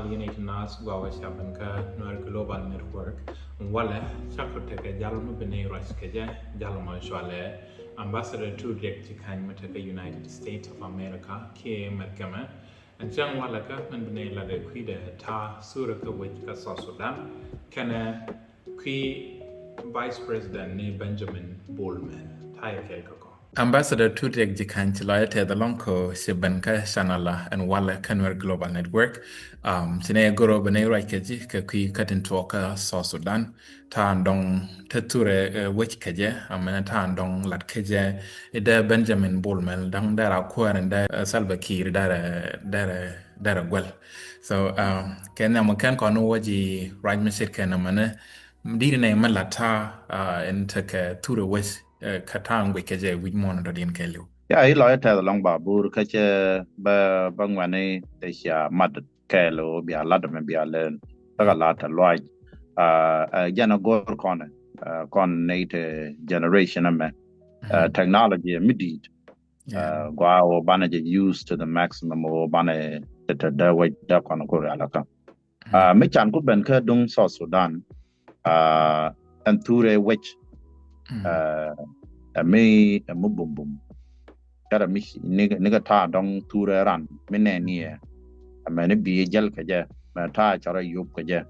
United Nas Gawa Shabanka Nor Global Network Wale Chakoteka Jalmu Bene Raskeja Jalma Shwale Ambassador to Direktikan Mataka United States of America K. Merkama and Jang Walaka and Bene Lade Quida Ta Suraka Wajka Sudan Kana Qui Vice President Ne Benjamin Bolman Thai Kelkako Ambassador to the Kanchilaya the Lonko Sibanka Shanala and Walla Kanwer Global Network. Sine Goro Benera Kaji, Kaki Katin Talker, South Sudan, Tan Dong Tature, Witch Kaja, Tan Dong Lat Kaja, Ida Benjamin Bullman, Dang Dara Quar and Salva Kiir, Dara well. So, can Namakan Kono Waji, right Message Kanamana, Didn't Malata, and take to the west. Katang we kaje with monitor in Kelu. Yeah, I like the long babur kache ba bangwane tesha mad kelo be a lot of maybe a learn a lot of like jana go con nate generation technology midid gwa o banaje used to the maximum o bana the way da kon go alaka me chan ku ben ka dung South Sudan and ture which me a mubum kada mi niga ta dong ture ran mene ni a me ne bi jel ka je ma ta chara yup ka je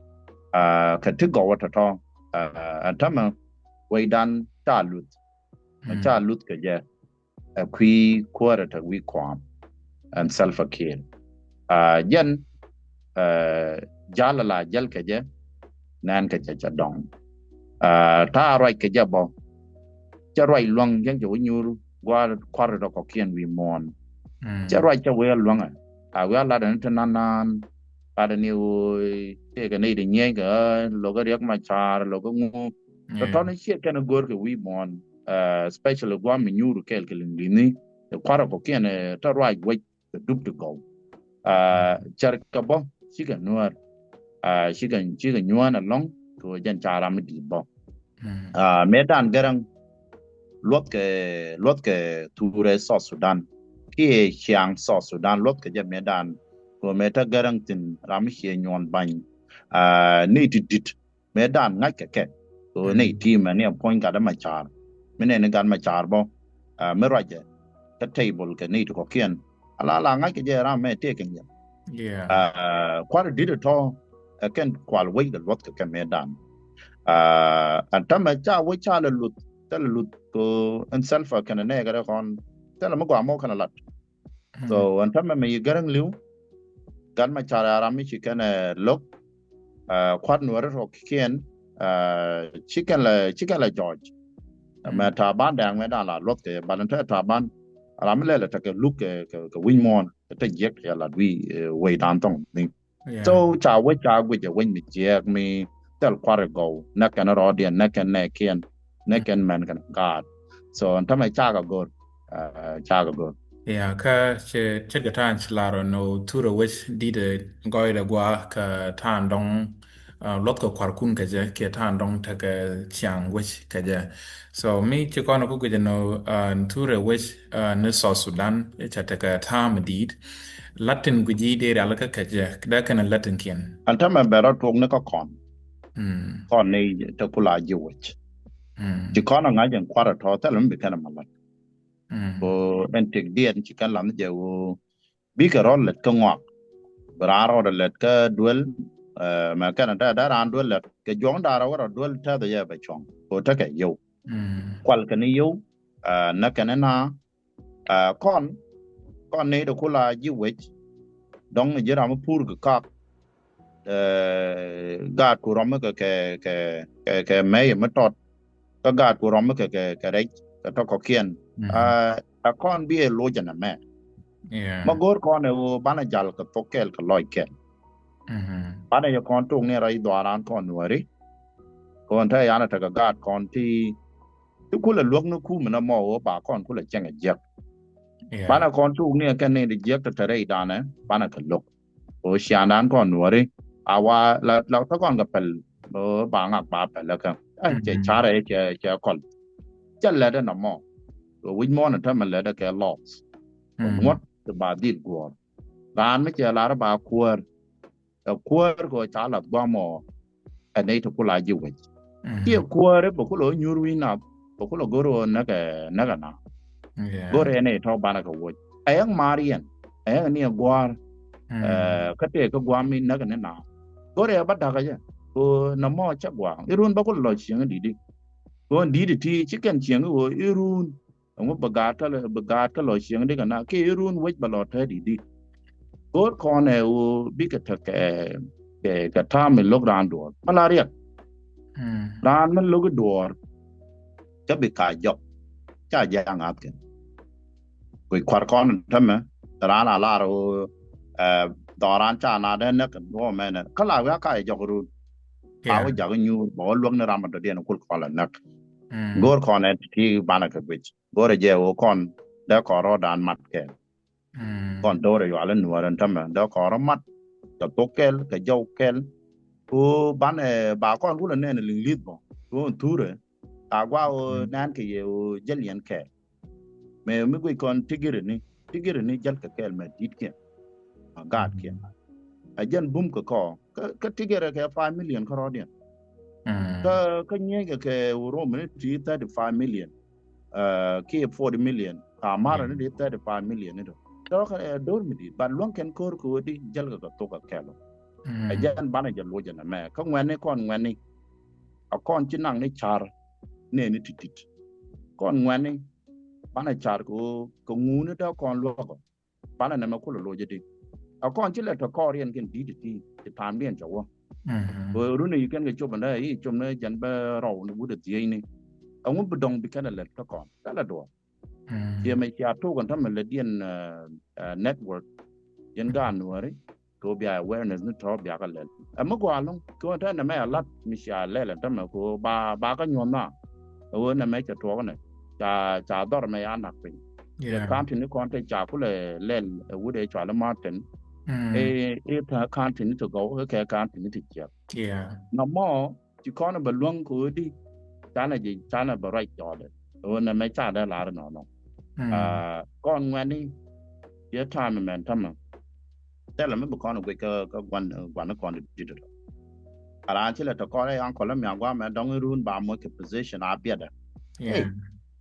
ka ti go wata to atama we dan ta lut ka je a qui quarter we kwam and self care jen jalala jel ka je nan ka cha dong ta right ka je bo cha right long yang jo nyuru gwa kwar do ko kien wi mon cha right cha we long a we la dan nan pa da ni te ga nei de nye ga lo ga yak ma char lo ga ngu to to ne che kana gor ke wi mon especially gwa mi nyuru kel ni kwar ko kien ta right we dub to go char ka bo chi ga nuar chi ga nyuan long ko jan chara mi di bo medan garang lot ke ture South Sudan ki chiang South Sudan lot ke medan ko meta garang tin ram che nyon ban ni dit medan ngai ke ko nei team ne point ga da ma char mene ne gan ma char bo me raje ka table ke ni ko kien ala ngai ke je ram me te ken kwal dit to ken kwal we the lot ke medan antama cha we cha le lut ko an selfa kana ne ga kon tala mo gwa mo kana lat so antama me garang liu gan ma chara rami chi kana lok kwad no ro kien chicken la George ma ta ban dang me da la lot ke balanta ta ban ram le ta ke look ke win mon ta yek ya la wi we dan tong ni so cha we win mi je mi tel kwar go na kana ro dia na kana kien Nekan man kan God. So antama chaga god. Yeah, ka che ga tan chlaro no tura which did goi da gwa ka tan dong lot ko kwar kun ka je ke tan dong ta ka chiang which ka je. So me che kono ku ga no tura which ne South Sudan e cha ta ka tam did Latin guji de ala ka je da kana Latin kien. Antama bera tok ne ka kon. Kon ne ta kula jiwich. Chỉ có nó ngay chẳng qua là thọ ta lắm bị cái nào mà en tek dia chỉ kan lam je bi ka rol let ka ngok bra ro let ka duel ma kan da ran duel let ka jong da ro duel ta da ya ba chong ko ta ka yo kwal ka ni yo na kan na kon ne do kula ji wech dong je ram pur ka ga ku rom ka me ma tot ka ga ku rom ka re ka to ko kien a kon bi e lo jana me ma gor kon e bana jal ka pokel ka loy ken bana yo kon tung ne rai dwaran kon wari kon ta yana ta ga kon ti kula lok no ku na mo ba kon kula chenga jek bana kon tung ne kan ne de jek ta rai dana bana ka lok o shandan kon wari awa la ta kon ga pel ba ngak ba pel la ka che chare che kon chân là đó nằm mò rồi win mò là thằng mình là đó cái loss ngót từ bà đi qua bạn mới chờ là bà qua queer go chala bamo ane to kula jiwe ti queer bo kulo nyurwina bo kulo goro naga na gore ane to bana ko wo ayang marian ayang ni gwar kate ko gwami naga na gore ba daga ya ko namo cha gwa irun ba kulo chiang didi ko didi ti chicken chiang wo irun ngo bagata lo chiang de na ke irun wech ba lo ta didi gore kone wo bi ka ta ke ta me log ran do malaria ran man log do cha bi ka jok cha yang ap ke ko kwar kon ta me ran ala ro doran cha na de na ko me na kala ga ka jok ru awo jago nyu bo luang na ram do den kul kola nak gor kon ti bana ka bich gor je o kon da ko ro dan mat ke kon do re yo ala nu ran tam da ko ro mat ka tokel ka jaw kel o ban ba kon kul ne ling lit bo o ture ta gwa o nan ke ye o jelien ke me mi ko kon tigire ni jal ka kel me dit ke gad ke ajan bum ko tigere ke 5 million Canadian ka nye ke euro minute 35 million ke 40 million amara ne 35 million ne do ka dor mi di ban lon ken kor ko di jal ka to ka kelo ajan bana jal lo jana me ka ngwane kon ngwane akon chinang ne char ne ni titit kon ngwane bana char ko ngune da kon lo ko bana na ma ko lo jedi akon chile to korean ken di ti pan bien jawo ru ne ken ke chobanda yi chomne jan ba raw ne bu de ti ni angu bedong bi kana le to kon kala do ye me ya to kon tam le dien network yen gan wari ko bi awareness ne to bi ka le amma ko alon ko ta na me lat mi sha le tam ko ba ka nyom na o na me cha to ne cha dor me ya nak pin kan tin ko ta cha ku le wu de cha le martin ta continue to go ke continue to check no more you can't belong ko di chana ba right jole o na me cha da la no kon ngani ye time man tam tell me be kon ko wan kon di ara chile to ko an ko la mi agwa me dong run ba mo ke position a bieda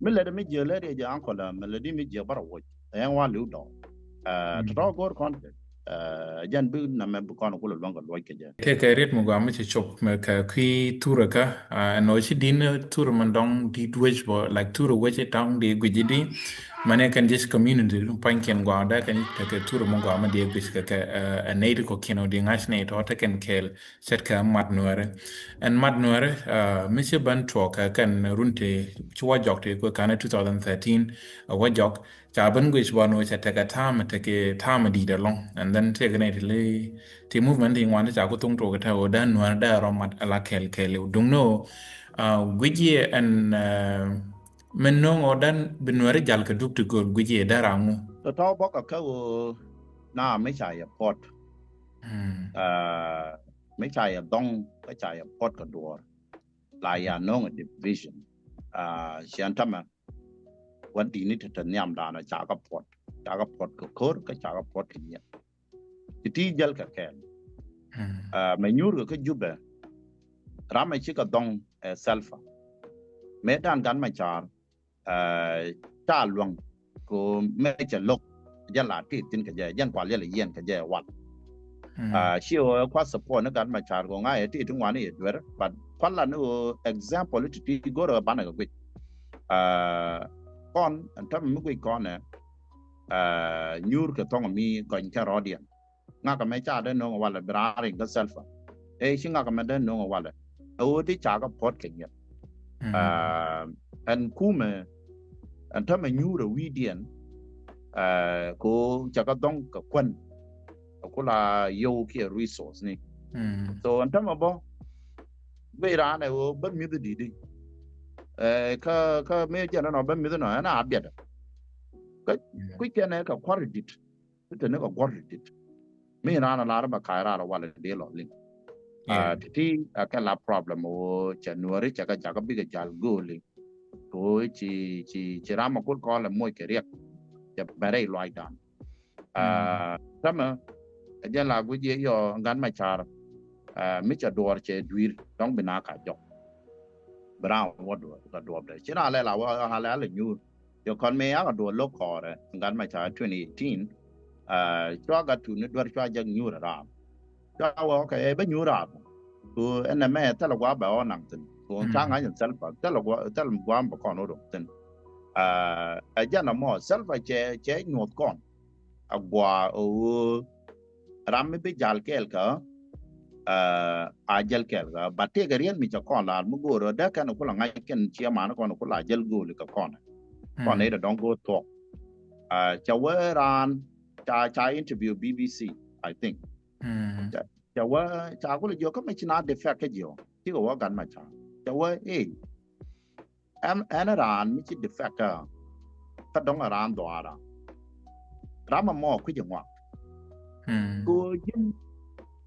me le me je le je an ko la me le di me je bara wo en wa lu do to go content jan bi na me kon ko lo ngo lo ke je te ret mo gwa me chop me ka ki tura ka no chi din tura man dong di wedge bo like tura wedge tang di gujidi mane kan just community pan ken gwa da kan te tura mo gwa ma di gwis ka a native ko keno di ngas ne to ta ken kel set ka mat noere and mat noere me se ban to ka kan runte chwa jok te ko kana 2013 wa jok cha ban gwis bo no cha ta ka time di da long and then take an the movement in one cha ko tung to ka o dan no da ro mat ala kel dung no gwije and men no odan binware jal ka duk to go gwije da rangu to bo ka o na me cha ya pot me cha ya dong ka cha ya pot ka do la ya no division sian tama wan di ni ta nyam da na cha ka pot ko kor ka cha ka pot ni ti jal ka ken me nyur ka jube rama chi ka dong selfa me dan gan ma char ta luang ko me cha lok jala ti tin ka je jan kwa le yen ka je wat shio kwa support na gan ma char ko ngai ti tung wani dwer but kwala no example ti go ro bana ka gwi kon antam mu gwi kon nyur ka tong mi ko ka rodian nga ka me cha de no wala brari ka selfa shinga ka me de no wala o ti cha ka pot ke nya an kume antam nyura widian ko cha ka dong ka kwan ko la yo ki resource ni so antam bo be ra ne o ban mi di ka me ja no ban mi no na abia da ka ku ke ne ka kwaridit te ne ka kwaridit me ra na la ba ka ra wala de lo lin ti ka la problem o january cha ka bi ga jal go lin ko chi ra ma ko la mo ke riek ya bare lo ai dan sama aja la gu je yo gan ma char mi cha dor che dwir dong bina ka jok brown what do ka do de chira le la wa ha la le nyu yo kon me ya do lo ko re gan ma char 2018 chwa ga tu ne dwar chwa jang nyu ra chwa wa ka e ba nyu ra ku en me ta la wa ba on nang tin ku cha nga yin sel pa ta la wa ba kon ro tin aja na mo sel pa che nyu kon agwa o ram be jal kel ka ajal kel ga batte ga rien mi cha kon la mu go ro da kan ko la ngai ken chia ma ko ko la jal go le ka kon ne da don't go talk cha wa ran cha interview BBC I think cha wa cha ko le yo ka me china de fa ke yo ti ko wa gan ma cha wa am ran mi chi de fa ka dong ran do ara rama mo ku jengwa ko jin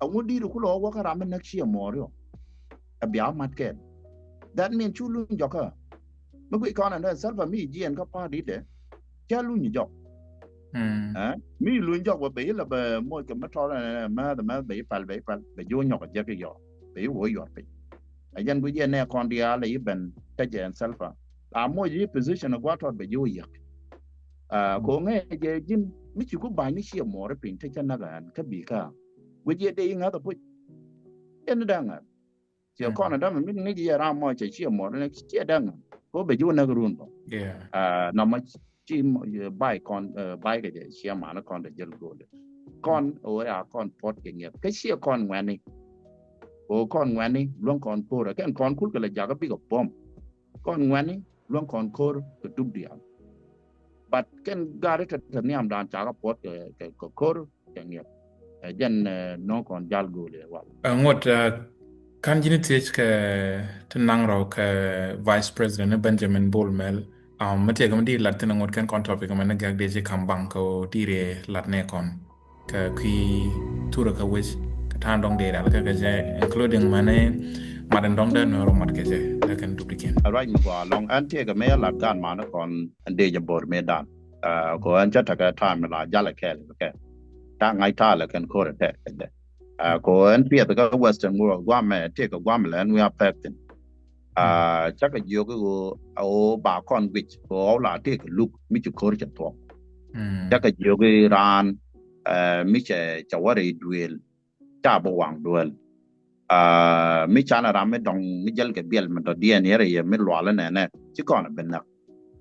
awudi ru kulo wa ka rama nak shi mo ro abia mat ke that mean chu lu joka mo ku ikon na salva mi jien ka pa di de cha lu ni jok mi lu jok wa be la ba mo ke ma to na ma be pal be jo nyok je ke yo be wo yo pe ajan bu je ne kon dia le ben ta jen salva a mo ji position gwa to be jo yak ko nge je jin mi chu ko ba ni shi mo re pin te chana ga ka bi ka we je de nga to pu en da nga je ko na da mi ni je ra mo che shi mo ne che da nga ko be ju na grun to na ma chi bai kon bai ga je shi ma na kon de je go de kon o ya kon pot ke nge ke shi kon ngwan ni o kon ngwan ni long kon ko ra ken kon kul ka la ja ka bi ko pom kon ngwan ni long kon ko ko dub dia but can gare ta niam dan cha ka pot ke kor ke nge jen no kon jal go le wa ngot kan jini tich ke tenang ro ke vice president Benjamin Bolmel mate ga di lat ten ngot kan kon topic man ga de kam bang ko dire lat ne kon ke ki tura ka wis ka tan dong de dal ka je including mane madan dong de no mat ke je da kan duplicate right mo long ante ga me lat gan ma na kon ande je bor me dan ko an cha ta ka time la jala ke ke ta ngai ta la kan ko te de ko an pia ta ka western world gwa me te ka gwa me lan we are packed cha ka yo ko o ba kon which ko la te ka look mi chu ko cha to cha ka yo ko ran mi che cha wa re duel ta bo wang duel mi chana ram me dong mi jal ke biel me to dien yere ye mi lwa la ne chi kon ben na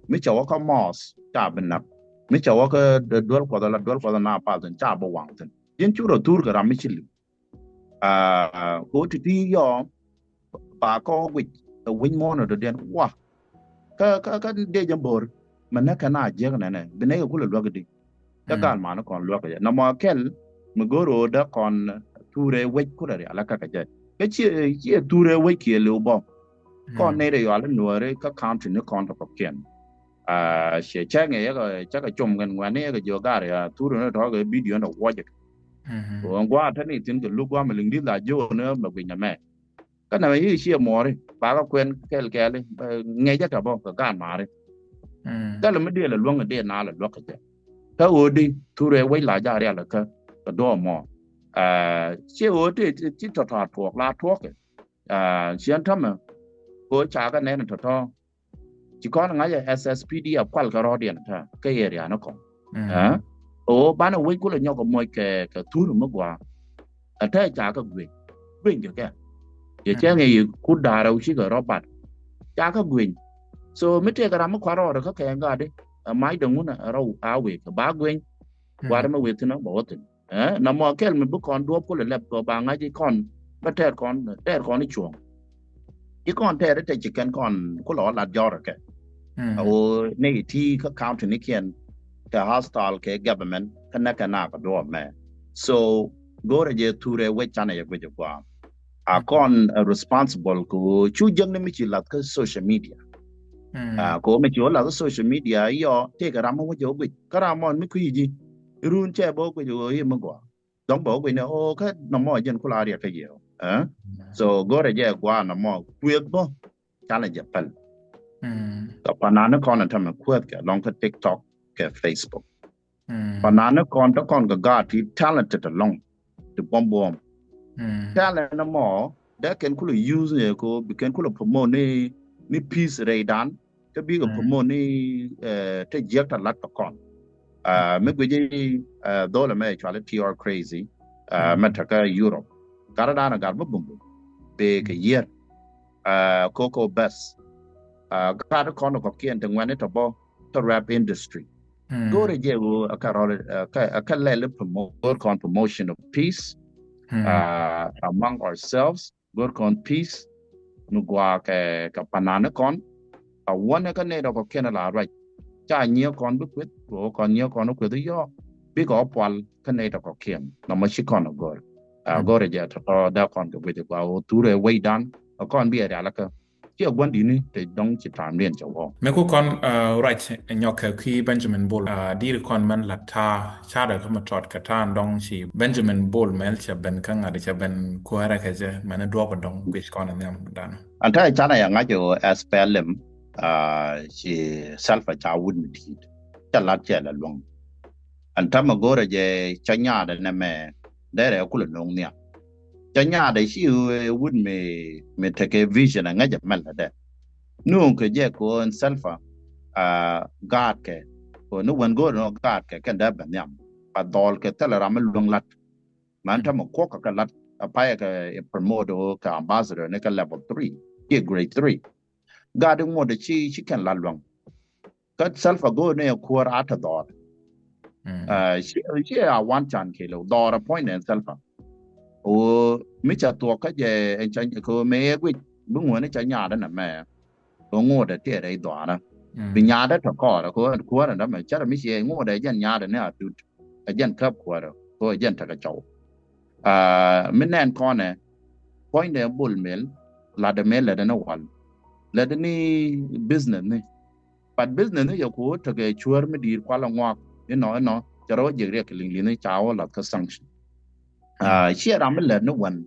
mi chawa ka mos ta ben na mi chawa ka dol ko da na pa den ta bo wang den yin chu ro tur ka ram mi chi ko ti yo ba ko win mo no de den wa ka de jam bor man na kana je na ne bene ko lo ga di ka kan ma na kon lo ka na ma kel mi goro da kon ture we ko re ala ka je cái chia ture we kia lưu bom con này để gọi là nuôi đấy các country nước con tập kiện sẽ chắc ngày cái chắc cái chôm gần ngoài này cái giờ cả rồi ture nó đó cái video nó quay được còn qua thế này tin cái lúc qua mình linh đi là vô nữa mà bị nhà mẹ cái này như chia mỏ đấy bà có quen cái đấy nghe chắc cả bom cái gan mà đấy cái là mới đi là luôn cái đi nào là luôn cái cái ở đi ture we lại ra đây là cái đồ mỏ chia ở đây chỉ thật thuộc là thuộc xiên thắm mà có trả cái này là thật chỉ có ngay SSPD ở qual cái rồi điện thôi cái area nó còn ở bán ở cũng là nhau có mọi cái thứ nó mất qua ở đây trả cái quyền được cái giờ chơi ngày cút đà đâu chỉ cái robot trả cái quyền so mấy cái làm mất qua rồi các cái người đấy máy đồng nó rau áo về cái bá quyền qua đó mà về thì nó bỏ tiền nằm mà cái mình bút con đuốc có lẽ là có bằng cái con bắt theo con đi chuồng cái con theo đấy chỉ cần con có lọ là do rồi cái này thì các county này kiên cái hostile cái government cái nào có đồ mà so go ra je thu re we chana ya gwe kwa con responsible ko chu jang ne mi chi lat ka social media ko me chu la social media yo te ka ram mo jo gwe ka ram mon mi ku ji run che bo ko jo hi mo kwa dong bo ko ne o ka no mo jen kula ria ka yo so go ra je kwa no mo kwe bo chana je pal ka panana con ta me kwet ka long ka TikTok ka Facebook panana con ta con ga ga ti talented long to bomb kala na mo da ken kula use ne ko ken kula promote ni peace raidan ka bi ko promote ni te jekta lat kon me gwe dollar me chale TR crazy metaka Europe karada na garba bumbu be ke year cocoa bus kada kon ko kien tengwane to bo to rap industry go to je a karole promote promotion of peace among ourselves work on peace nugwa ka panana kon a one ka ne ko kenala right cha nyo kon bu kwet ko kon nyo kon ko yo bi ko pwal ka ne ko kiem no ma shi kon go go re ja to da kon ko bi ko ture way down kon bi ara la ka ti gwan di ni te dong chi tam len chawo me ko kon right nyoka ki Benjamin Bull dir kon man latta cha da kama tot ka tan dong chi Benjamin Bull mel cha ben kan ada cha ben ko ara ka je man do ko dong which kon am dan anta cha na ya nga jo SPLM chi salfa cha wun ti cha lat cha la long anta ma go re je cha nya da na me da re ku la long nya cha nya da shi wun me take vision nga ja mel da nu ko je ko salfa god ke ko nu wan go no god ke kan da ban yam pa dol ke tala ram long lat man ta mo ko ka lat pa ka promote ka ambassador ne ka level 3 ke grade 3 god mo de chi kan la long ka salfa go ne ko ra ta dor she one chan ke lo dor point and salfa o mi cha to ka je en chan ko me gwi bu ngo ne cha nya da na me ko ngo de te dai do na bi nya da to ko ko na me cha mi she ngo de jan nya da ne a tu a jan kap ko jan ta ka chau mi nen ko ne point de bull mill la de mel da na wal la de ni business ni but business ni yo ko to ke chuer mi dir kwa la ngwa no cha ro je re ke ling ni cha o la ka sanction she ram le no one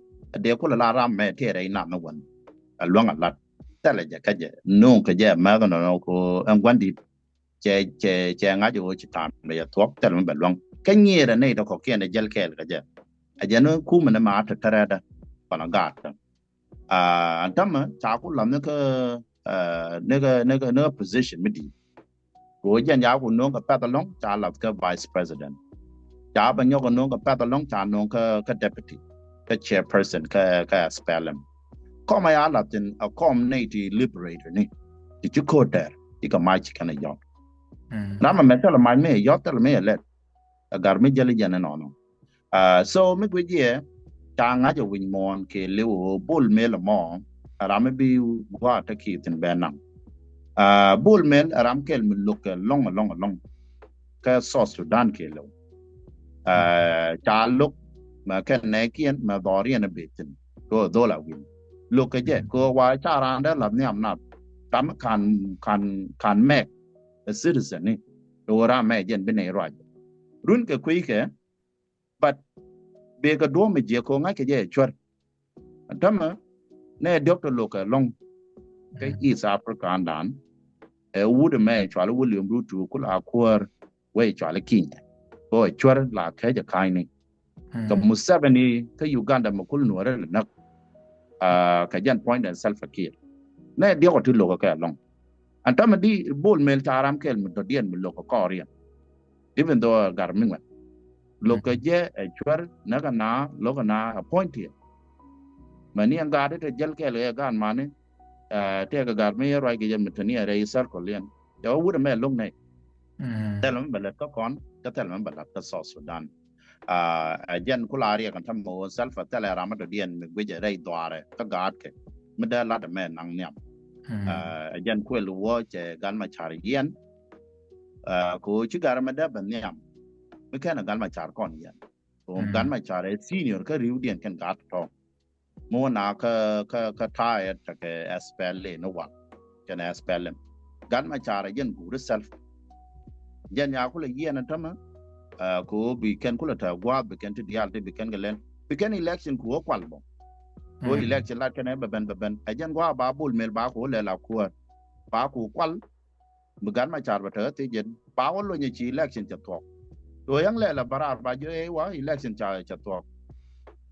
de ko la ram me te re na no one luang a lat ta le ja ka je no ka je ma no ko an gwan di che nga jo chi tam le ya twok ta me luang ka ni re ne to ko ke ne jel ke ka je a je no ku me ma ta tara da pa na ga ta antam cha ku lam ne ka ne position mi di ko jan ya ku no ka pa ta long cha la ka vice president cha ba nyo ko no ka pa ta long cha no ka deputy ka chairperson ka SPLM kom ya la tin a community liberator ni ti ko der ti ka mai chi kana yo na ma me ta la mai me yo ta la me le agar me jali jana no so me gwe je ta nga jo win mon ke le o bol me la mo aram bi wa ta ki tin benam bol mel aram kel mi lok long ka so Sudan ke lo ta lok ma ken ne kien ma dori na betin ko dola win lok je ko wa cha ran da lam ni amna tam kan mek a citizen ni do ra me jen be ne raj run ke kui ke but be ka do me je ko nga ke je chwar tam ne doctor lok long ke East Africa dan would me chwala William Ruto kula akwar we chwala Kenya ko chwar la ke ja kaini ka Museveni ka Uganda makul nuare na ka jan point and self care ne dio to lo ka long antama di bol mel taram kel mu to dien mu lo ko korea even though garmin lo ka je chwar na ka na lo ka na appoint here mani anga de jel kel ga gan mane te ka garmin roi ke jem tani re sar ko lien yo wuda me long nei telam balat ko kon ka telam balat ka so Sudan jen kulari kan tam mo salfa tele ramado dien me gwe re doare ka gad ke me da la de me nang nyam jen ko lu wo che gan ma char yen ko chi gar ma da ban nyam me kana gan ma char kon yen ko gan ma char senior ka riu dien kan gad to mo na ka tae ta ke SPLM no wa ken SPLM gan ma char jen guru self jen ya kula yen tama ko bi ken kula ta gwa bi ken ti dial bi ken galen bi ken election ko kwal bo ko election la ken be ben ajan gwa ba bul mel ba ko le la ko ba ko kwal bi gan ma char ba ta ti jen ba wo lo ni chi election cha to to yang le la barar ba je wa election cha to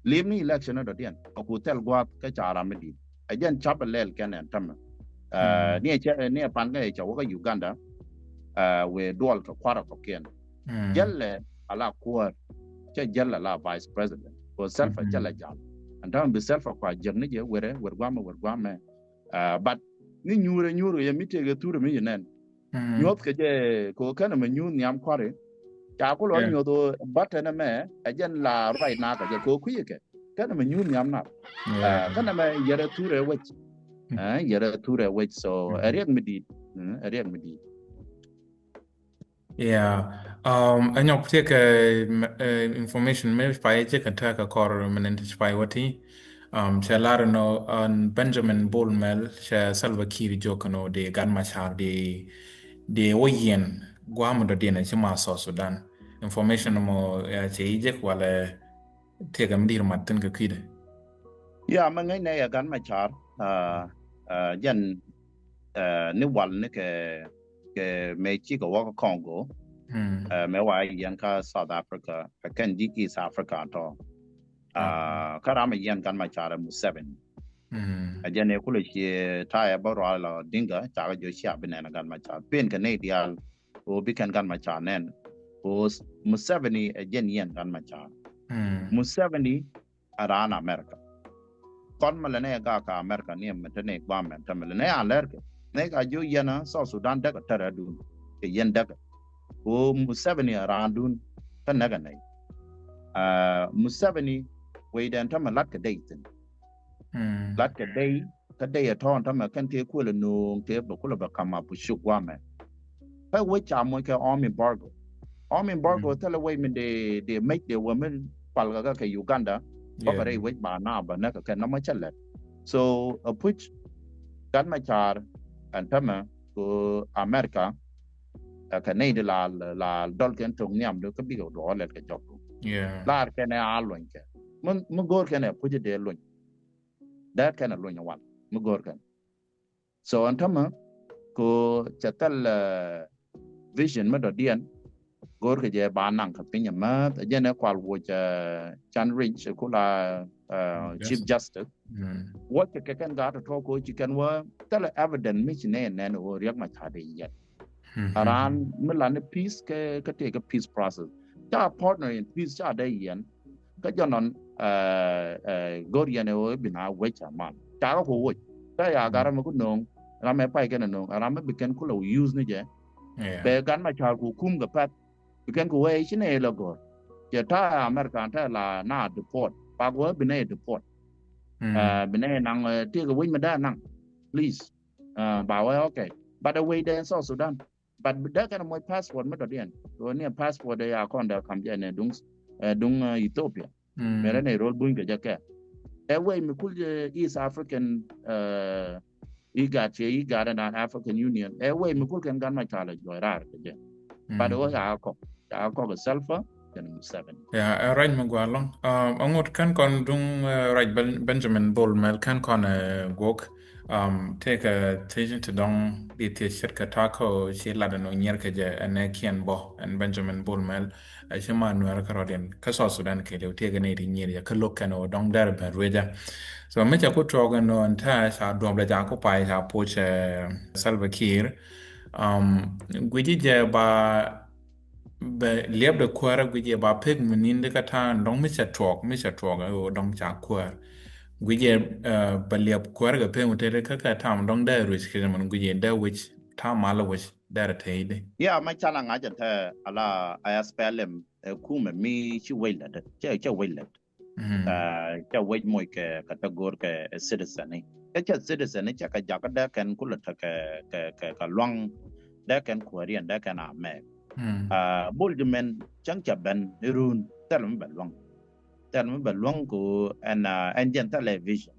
leave ni election do dian aku tel gwa ka chara medi ajan chap lel kan an tam ni pan ga cha wa Uganda we dual to kwara ko ken jalle ala kuwa cha jalla la vice president ko selfa jalla jam and down be selfa kwa jerne je were gwa me but ni nyure ya mitege turu mi yenen nyot ke je ko kana me nyun nyam kware cha ko lo nyodo batana me ajan la right na ka je ko kuyeke kana me nyun nyam na kana me yere ture wech so ariak midi anyok take information me spy check attack a core manent spy wati Chalarno on Benjamin Bolmel, Salva Kiir Jokano, de Ganmachar, de Oyen, Guam do Dina, Chima, South Sudan. Information mo Chejek while take a dear Martin Kakid. Yeah, Mangay Ganmachar, Jan Niwal Nicke Mexico Walker Congo, Mewa Yanka South Africa, Kendi East Africa at all. Karama yan kan machara Museveni ajane kule chi taya barala dinga taga jo sha binana kan machara ben Canadian o bikan kan machara nen o Museveni ajen yan kan machara Museveni arana America kon malane ga ka America ne metane gwamnati tamale alerke ne ga jo yana South Sudan daga taradun ke yan daga o Museveni arandun tan naga ne Museveni we dan tama lat ka dayten lat ka day aton tama kan te ko le no te ba ko ba kama bu shukwa me pa we cha mo ka army embargo tell away me they make the women palga ka Uganda opere we ba na ba na ka na ma chalet so a push kan ma char and tama ko America ka nei de la dol ken tong niam do ka bi do le ka jok la ka na alon ke mun gor kana puje de lon that kana lon yawan mun gor kan so antama ko chatal vision ma do dian gor ke je banang ka pinya ma jene kwal wo cha chan rich ko la chief justice what ke kan ga to ko chi kan wa tala evidence mi ne ne o riak ma cha de yet aran milan peace ke take a peace process ta partner in peace cha de yen ka jonon Gorian o bina wecha man ta ko wo ta ya gara ma ku nong ra me pai ken nong ra me biken ku lo use ni je be gan ma cha ku kum ga pat biken ku we chine lo go je ta America ta la na deport pa go bina deport bina nang ti ga win ma da nang please ba wa okay but the way then South Sudan but da kana mo passport ma do den to ne passport da ya kon da kam je ne dung Ethiopia mera ne role buing ke jaka away me kul East African iga na African Union away me kul kan gan ma chala joirar ke je but o ya ko selfa kan Museveni right me gwalong angot kan kon dung right Benjamin Bolmel kan kon gok take a decision to dong it shirka tako shi ladano nyer ke je ane kien bo and Benjamin Bolmel shima nuer karodin ka South Sudan ke le te gane ri nyer ya ka lokano dong dar ba reja so me cha ko troga no anta sa doble ja ko pai sa poche Salva Kiir gwiji je ba liab de kwara gwiji ba pek munin de kata dong me cha troga o dong cha kwara gwije baliap kwarga pe mutere kaka tam dong da rich ke man gwije da which tam mala which da taide ya ma chala nga janta ala ISPLM kuma mi chi wela da cha wela cha wait moy ke category ke citizen ni cha citizen ni cha ka jaka da kan kula ta ka long da kan korean da kan ame bulgemen chang cha ban run talam balong tan balong ko an engine television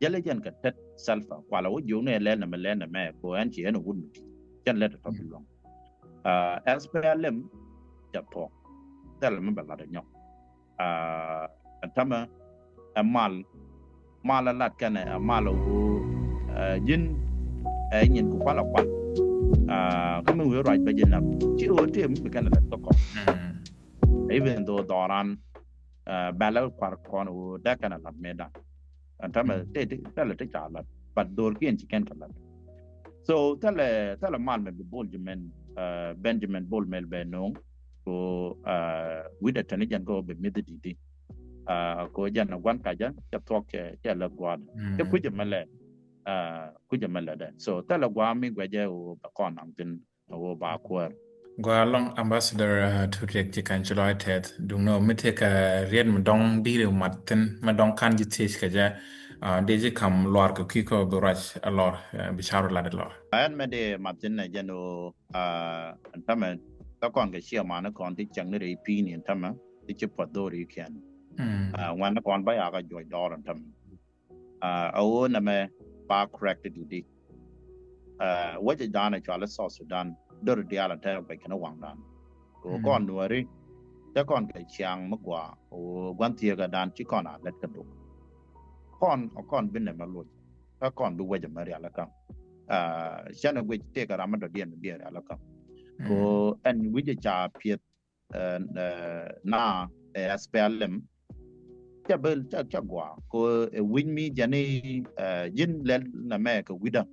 jale jan ka tet salfa wala wo jone le na me ko an chi en wun jan le to balong SPLM japo talam balada nyok tama mal lat kana malo jin nyin ku pala kwal ko me we right ba jin na chi o tem be kana to ko even though doran balal kwar kon o da kana la meda antama te tala te chala but dor kien chicken kala so tala mal me boljemen Benjamin Bolmel Benong ko with the tanijan go be mididi ko jan wan kaja cha tok che la gwad ke kujamale da so tala gwa mi gwaje o ba kon angtin o ba kwar gwa long ambassador to take chikan chloi tet dung no mi te ka rian madong di ru matin madong kan ji te ka ja deji kam lor ko ki ko borach alor bi charu la de lor an me de matin na jano antama ta kon ga sia mana kon ti chang ne pi ni antama ti che podori ken wan kon ba ya ga joy dor antama o na me ba corrected di waje dana chala so Sudan dor dia la ta ba kana wang dan ko kon nuari ta kon ga chiang magwa o gwan tie ga dan chi kon a let ka do kon bin ne ma lo ta kon du waje ma ya la ka shana gwe te ka rama do dia la ka ko an wije cha piet na SPLM cha bel cha gwa ko win mi jani yin lel na me ka wida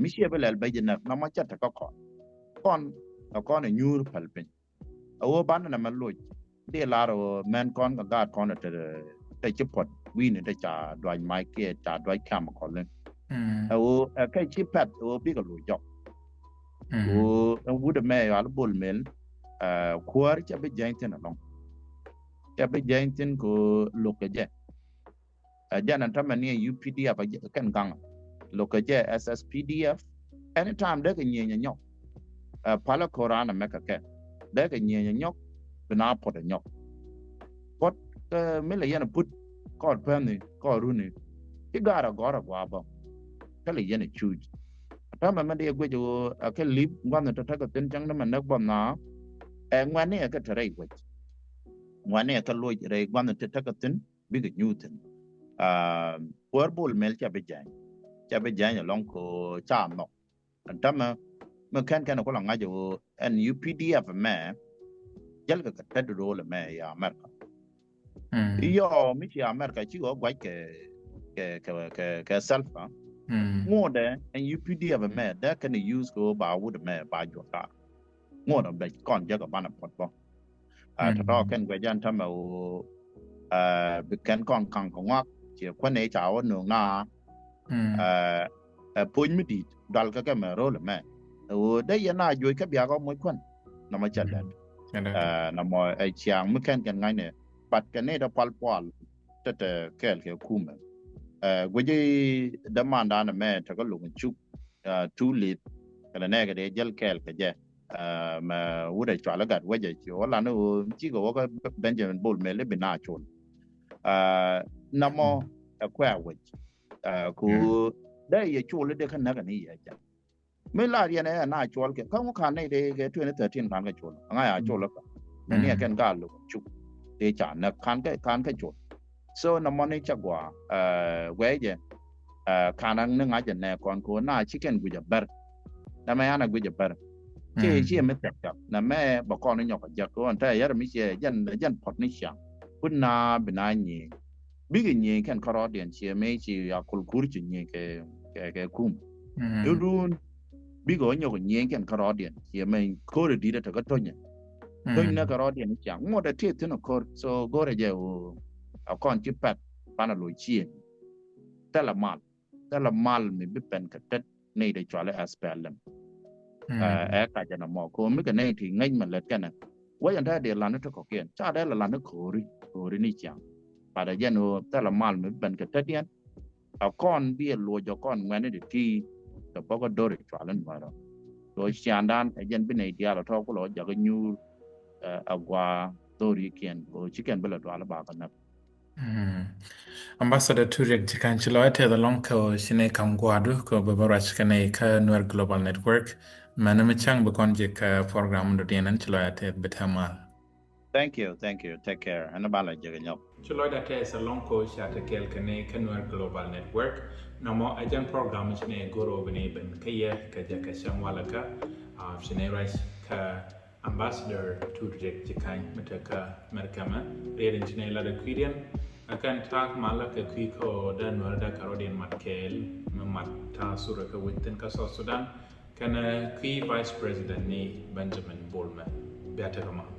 mi she bel ba jina na ma cha ta ka kon nyur palpin awo ban na ma lo de la ro men kon ga kon te chi pot win de cha dwai mai ke cha dwai kam ko len awo kai chi pat o bi ka lo jok o wuda me ya bol mel kwar cha be jainten along cha be jainten ko lokaje jana tamani UPDF kan gang lokaje SSPDF anytime de nyenya nyok pala korana meka ke de nyenya nyok bina pot nyok pot mele yana put ko pamni ko runi igara gora gwaba kale yana chuj tama mande gwejo ake lip ngwana tataka tin jang na manak bomna ngwane ka tarai gwaj ngwane ka loj re ngwana tataka tin big newton porbol mel cha bejan long ko cha no tama ma kan ko la ngajo en UPDF me jal ka tadro le me ya America yo mi chi America chi go gwaj ke selfa more than and UPDF me that can use go ba would me ba jota more than be kon jaga bana pot bo ta to kan gwe jan tama o be kan kon kan ko ngak che ko ne cha o no na pun mi di dal ka me ro le me o de ya na joy ka bia ko mo kon na ma cha da na mo ai chiang mi kan ngai ne pat kan ne da pal ta kel ke kuma gwaje demanda na me ta ko lungu chuk tu lit kala ne ga de jel kel ka je ma wuda chwala gat waje chi wala no chi go ko Benjamin Bol mele bina chon na mo kwa waje ku da ye chole de kan na ga ni ya ja me la ri na na chol ke kan kan ne de 2013 kan ga chol nga ya chol ka ne kan ga lu chuk de cha na kan ka chol so na money chagwa weje kanang nga jene kon ko na chicken guja bar na me ana guja bar che me tek na me ba kon nyok ja ko anta yar mi che jan pot ni sha kunna binani bigi ni kan karodian che me chi ya kulkur chi ni ke kum dudun bigo nyok ni kan karodian che me ko di da ka tonya tonya karodian cha mo da te no ko so gore je o akon chi pat pana lo chi tala mal mi bi pen ka tet nei de chwale SPLM ka jana mo ko mi ka nei ti ngai man let kana wa yan da de lan to ko ken cha da lan ko ri ni chang pada jano tala mal mi pen ka tet yan akon bi lo jo kon ngane de ti to ko do ri chwale ma ro to shandan jen bi nei dia lo to ko lo ja ga nyu agwa do ri ken ko chicken bela to ala ba ka na Ambassador Turek Jikanchilo te the long ko shine kamgwadu ko babarach kane ka Nuer Global Network manamichang bakonje ka program do dianan chilo te betamal. Thank you take care anabala jeganyo Chilo da te sa long ko shata kel kane ka Nuer Global Network namo ajan program shine goro bene ben kaya ka jaka shamwala ka shine rice ka ambassador to direct chikai mataka merkama reading chinela de quirian akan tak malak ke kwiko dan warda karodian matkel mata suraka witten ka South Sudan kana kwi vice president ni Benjamin Bolman beata kama